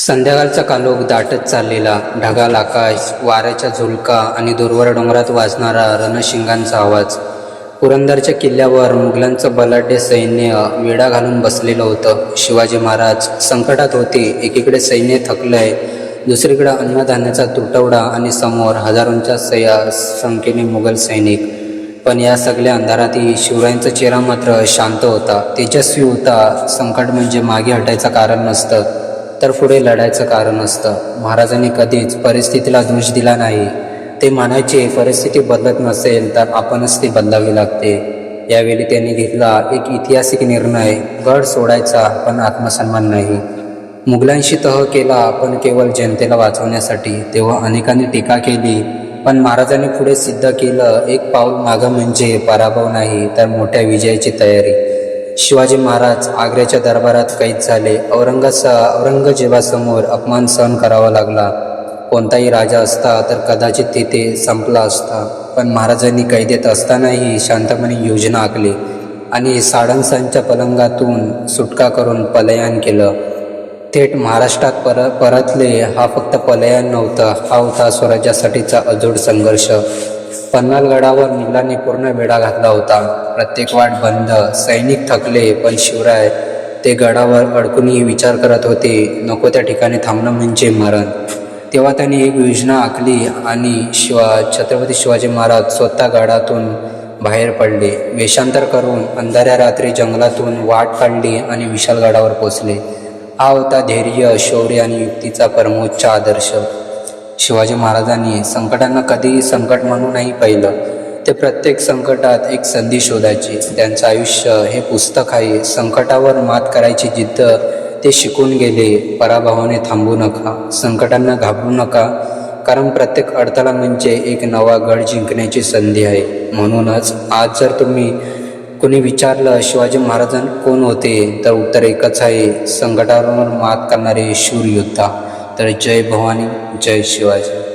संध्याकाळचा कालोख दाटत चाललेला, ढगाळ आकाश, वाऱ्याचा झुळका आणि दूरवर डोंगरात वाजणारा रणशिंगांचा आवाज. पुरंदरच्या किल्ल्यावर मुघलांचं बलाढ्य सैन्य वेढा घालून बसलेलं होतं. शिवाजी महाराज संकटात होते. एकीकडे सैन्य थकलंय, दुसरीकडे अन्नधान्याचा तुटवडा आणि समोर हजारोंच्या संख्येने मुघल सैनिक. पण या सगळ्या अंधारातही शिवरायांचा चेहरा मात्र शांत होता, तेजस्वी होता. संकट म्हणजे मागे हटायचं कारण नसतं, तर पुढे लढायचं कारण असतं. महाराजांनी कधीच परिस्थितीला दोष दिला नाही. ते म्हणायचे, परिस्थिती बदलत नसेल तर आपणच ती बदलावी लागते. यावेळी त्यांनी घेतला एक ऐतिहासिक निर्णय, गड सोडायचा पण आत्मसन्मान नाही. मुघलांशी तह केला पण केवळ जनतेला वाचवण्यासाठी. तेव्हा अनेकांनी टीका केली, पण महाराजांनी पुढे सिद्ध केलं, एक पाऊल मागं म्हणजे पराभव नाही तर मोठ्या विजयाची तयारी. शिवाजी महाराज आग्र्याच्या दरबारात कैद झाले. औरंगजेबासमोर अपमान सहन करावा लागला. कोणताही राजा असता तर कदाचित तिथे संपला असता, पण महाराजांनी कैदेत असतानाही शांतपणे योजना आखली आणि साडंसांच्या पलंगातून सुटका करून पलायन केलं. थेट महाराष्ट्रात परतले. हा फक्त पलायन नव्हतं, हा होता स्वराज्यासाठीचा अजोड संघर्ष. पन्हाळगडावर मुघलांनी पूर्ण वेढा घातला होता. प्रत्येक वाट बंद. सैनिक थकले, पण शिवराय ते गडावर अडकूनही विचार करत होते, नको त्या ठिकाणी थांबणं म्हणजे मरण. तेव्हा त्यांनी एक योजना आखली आणि छत्रपती शिवाजी महाराज स्वतः गडातून बाहेर पडले. वेषांतर करून अंधाऱ्या रात्री जंगलातून वाट काढली आणि विशाल गडावर पोचले. हा होता धैर्य, शौर्य आणि युक्तीचा परमोच्च आदर्श. शिवाजी महाराजांनी संकटांना कधीही संकट म्हणून नाही पाहिलं. ते प्रत्येक संकटात एक संधी शोधायचे. त्यांचं आयुष्य हे पुस्तक आहे. संकटावर मात करायची जिद्द ते शिकून गेले. पराभवाने थांबू नका, संकटांना घाबरू नका, कारण प्रत्येक अडथळा म्हणजे एक नवा गड जिंकण्याची संधी आहे. म्हणूनच आज जर तुम्ही कोणी विचारलं शिवाजी महाराज कोण होते, तर उत्तर एकच आहे, संकटावर मात करणारे शूर योद्धा. तर जय भवानी, जय शिवाजी.